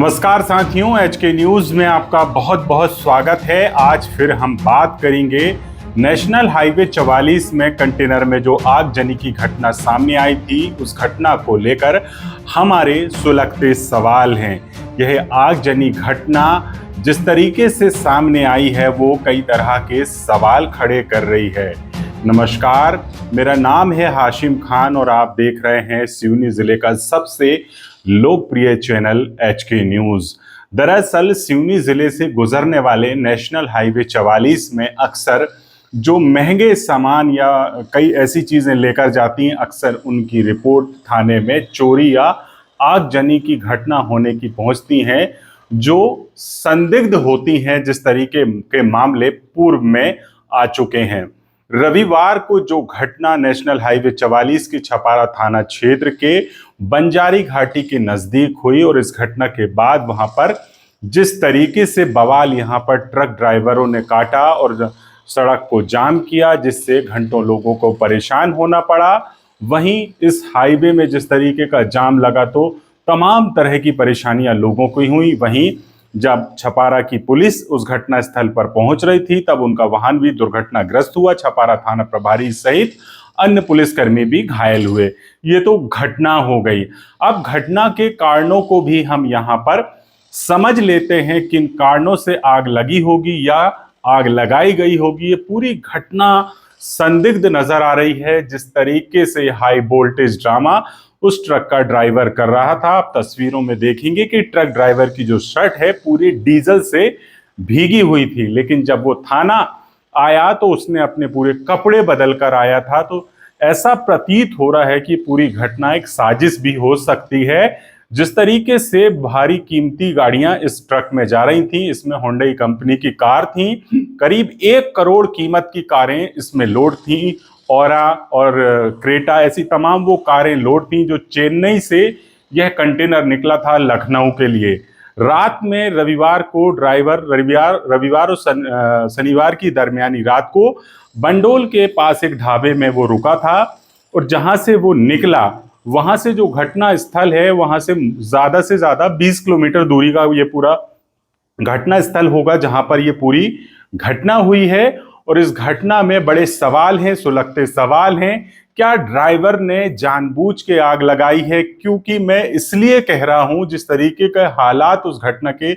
नमस्कार साथियों, HK news में आपका बहुत बहुत स्वागत है। आज फिर हम बात करेंगे नेशनल हाईवे 44 में कंटेनर में जो आगजनी की घटना सामने आई थी, उस घटना को लेकर हमारे सुलगते सवाल हैं। यह आगजनी घटना जिस तरीके से सामने आई है वो कई तरह के सवाल खड़े कर रही है। नमस्कार, मेरा नाम है हाशिम खान और आप देख रहे हैं सिवनी जिले का सबसे लोकप्रिय चैनल एचके न्यूज। दरअसल सिवनी जिले से गुजरने वाले नेशनल हाईवे 44 में अक्सर जो महंगे सामान या कई ऐसी चीजें लेकर जाती हैं, अक्सर उनकी रिपोर्ट थाने में चोरी या आगजनी की घटना होने की पहुंचती हैं, जो संदिग्ध होती हैं, जिस तरीके के मामले पूर्व में आ चुके हैं। रविवार को जो घटना नेशनल हाईवे 44 के छपारा थाना क्षेत्र के बंजारी घाटी के नजदीक हुई और इस घटना के बाद वहां पर जिस तरीके से बवाल यहां पर ट्रक ड्राइवरों ने काटा और सड़क को जाम किया, जिससे घंटों लोगों को परेशान होना पड़ा। वहीं इस हाईवे में जिस तरीके का जाम लगा तो तमाम तरह की परेशानियां लोगों को हुई। वहीं जब छपारा की पुलिस उस घटना स्थल पर पहुंच रही थी तब उनका वाहन भी दुर्घटनाग्रस्त हुआ। छपारा थाना प्रभारी सहित अन्य पुलिसकर्मी भी घायल हुए। ये तो घटना हो गई। अब घटना के कारणों को भी हम यहाँ पर समझ लेते हैं, किन कारणों से आग लगी होगी या आग लगाई गई होगी। ये पूरी घटना संदिग्ध नजर आ रही है। जिस तरीके से हाई वोल्टेज ड्रामा उस ट्रक का ड्राइवर कर रहा था, आप तस्वीरों में देखेंगे कि ट्रक ड्राइवर की जो शर्ट है पूरी डीजल से भीगी हुई थी, लेकिन जब वो थाना आया तो उसने अपने पूरे कपड़े बदल कर आया था। तो ऐसा प्रतीत हो रहा है कि पूरी घटना एक साजिश भी हो सकती है। जिस तरीके से भारी कीमती गाड़ियां इस ट्रक में जा रही थी, इसमें होंडई कंपनी की कार थी, करीब 1 करोड़ कीमत की कारें इसमें लोड थी। औरा और क्रेटा ऐसी तमाम वो कारें लोड थी जो चेन्नई से यह कंटेनर निकला था लखनऊ के लिए। रात में रविवार को ड्राइवर रविवार और शनिवार की दरमियानी रात को बंडोल के पास एक ढाबे में वो रुका था और जहां से वो निकला वहां से जो घटना स्थल है वहां से ज्यादा 20 किलोमीटर दूरी का ये पूरा घटना स्थल होगा जहां पर ये पूरी घटना हुई है। और इस घटना में बड़े सवाल हैं, सुलगते सवाल हैं। क्या ड्राइवर ने जानबूझ के आग लगाई है? क्योंकि मैं इसलिए कह रहा हूं, जिस तरीके के हालात उस घटना के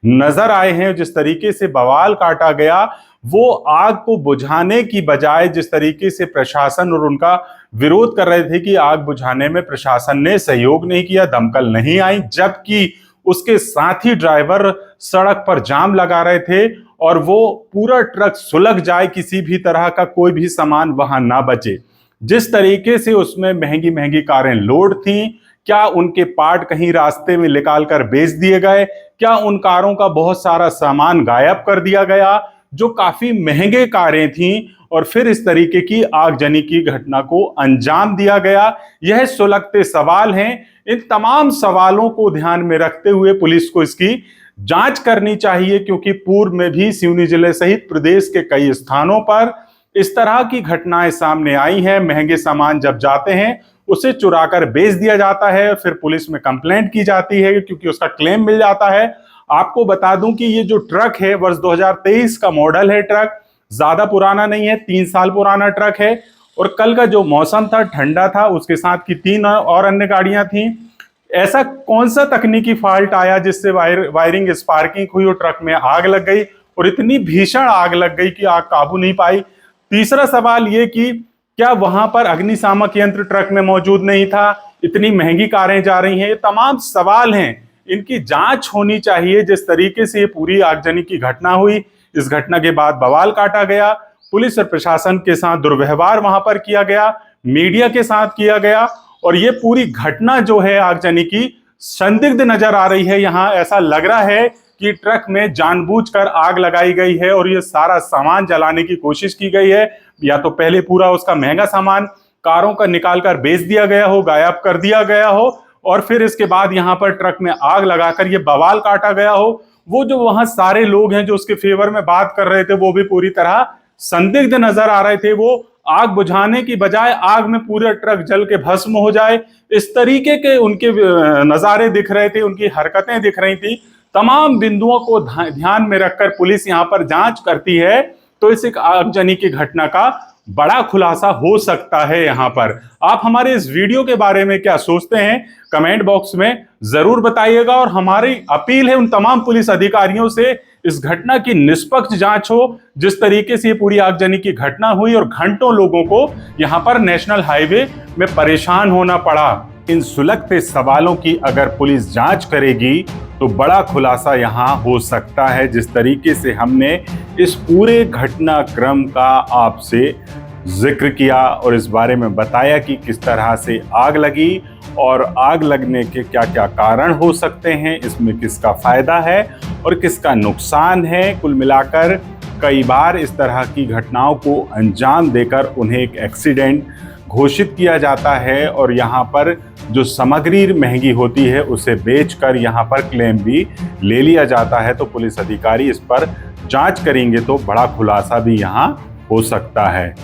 नजर आए हैं, जिस तरीके से बवाल काटा गया, वो आग को बुझाने की बजाय जिस तरीके से प्रशासन और उनका विरोध कर रहे थे कि आग बुझाने में प्रशासन ने सहयोग नहीं किया, दमकल नहीं आई, जबकि उसके साथ ही ड्राइवर सड़क पर जाम लगा रहे थे और वो पूरा ट्रक सुलग जाए, किसी भी तरह का कोई भी सामान वहां ना बचे। जिस तरीके से उसमें महंगी महंगी कारें लोड थीं, क्या उनके पार्ट कहीं रास्ते में निकाल कर बेच दिए गए? क्या उन कारों का बहुत सारा सामान गायब कर दिया गया जो काफी महंगे कारें थीं और फिर इस तरीके की आगजनी की घटना को अंजाम दिया गया? यह सुलगते सवाल हैं। इन तमाम सवालों को ध्यान में रखते हुए पुलिस को इसकी जांच करनी चाहिए, क्योंकि पूर्व में भी सिवनी जिले सहित प्रदेश के कई स्थानों पर इस तरह की घटनाएं सामने आई हैं। महंगे सामान जब जाते हैं उसे चुराकर बेच दिया जाता है, फिर पुलिस में कंप्लेंट की जाती है क्योंकि उसका क्लेम मिल जाता है। आपको बता दूं कि ये जो ट्रक है वर्ष 2023 का मॉडल है। ट्रक ज्यादा पुराना नहीं है, 3 साल पुराना ट्रक है। और कल का जो मौसम था ठंडा था, उसके साथ की 3 और अन्य गाड़ियां थी। ऐसा कौन सा तकनीकी फॉल्ट आया जिससे वायरिंग स्पार्किंग हुई और ट्रक में आग लग गई और इतनी भीषण आग लग गई कि आग काबू नहीं पाई? तीसरा सवाल ये कि क्या वहां पर अग्निशामक यंत्र ट्रक में मौजूद नहीं था? इतनी महंगी कारें जा रही हैं। ये तमाम सवाल हैं, इनकी जांच होनी चाहिए। जिस तरीके से ये पूरी आगजनी की घटना हुई, इस घटना के बाद बवाल काटा गया, पुलिस और प्रशासन के साथ दुर्व्यवहार वहां पर किया गया, मीडिया के साथ किया गया, और ये पूरी घटना जो है आगजनी की संदिग्ध नजर आ रही है। यहाँ ऐसा लग रहा है कि ट्रक में जानबूझकर आग लगाई गई है और ये सारा सामान जलाने की कोशिश की गई है। या तो पहले पूरा उसका महंगा सामान कारों का निकाल कर बेच दिया गया हो, गायब कर दिया गया हो, और फिर इसके बाद यहाँ पर ट्रक में आग लगाकर ये बवाल काटा गया हो। वो जो वहां सारे लोग हैं जो उसके फेवर में बात कर रहे थे वो भी पूरी तरह संदिग्ध नजर आ रहे थे। वो आग बुझाने की बजाय आग में पूरा ट्रक जल के भस्म हो जाए, इस तरीके के उनके नज़ारे दिख रहे थे, उनकी हरकतें दिख रही थी। तमाम बिंदुओं को ध्यान में रखकर पुलिस यहाँ पर जांच करती है, तो इस एक आगजनी की घटना का बड़ा खुलासा हो सकता है। यहाँ पर आप हमारे इस वीडियो के बारे में क्या सोचते हैं, कमेंट बॉक्स में जरूर बताइएगा। और हमारी अपील है उन तमाम पुलिस अधिकारियों से, इस घटना की निष्पक्ष जांच हो। जिस तरीके से ये पूरी आगजनी की घटना हुई और घंटों लोगों को यहाँ पर नेशनल हाईवे में परेशान होना पड़ा, इन सुलगते सवालों की अगर पुलिस जांच करेगी तो बड़ा खुलासा यहां हो सकता है। जिस तरीके से हमने इस पूरे घटनाक्रम का आपसे जिक्र किया और इस बारे में बताया कि किस तरह से आग लगी और आग लगने के क्या क्या कारण हो सकते हैं, इसमें किसका फायदा है और किसका नुकसान है। कुल मिलाकर कई बार इस तरह की घटनाओं को अंजाम देकर उन्हें एक एक्सीडेंट घोषित किया जाता है और यहाँ पर जो सामग्री महंगी होती है उसे बेचकर यहाँ पर क्लेम भी ले लिया जाता है। तो पुलिस अधिकारी इस पर जांच करेंगे तो बड़ा खुलासा भी यहाँ हो सकता है।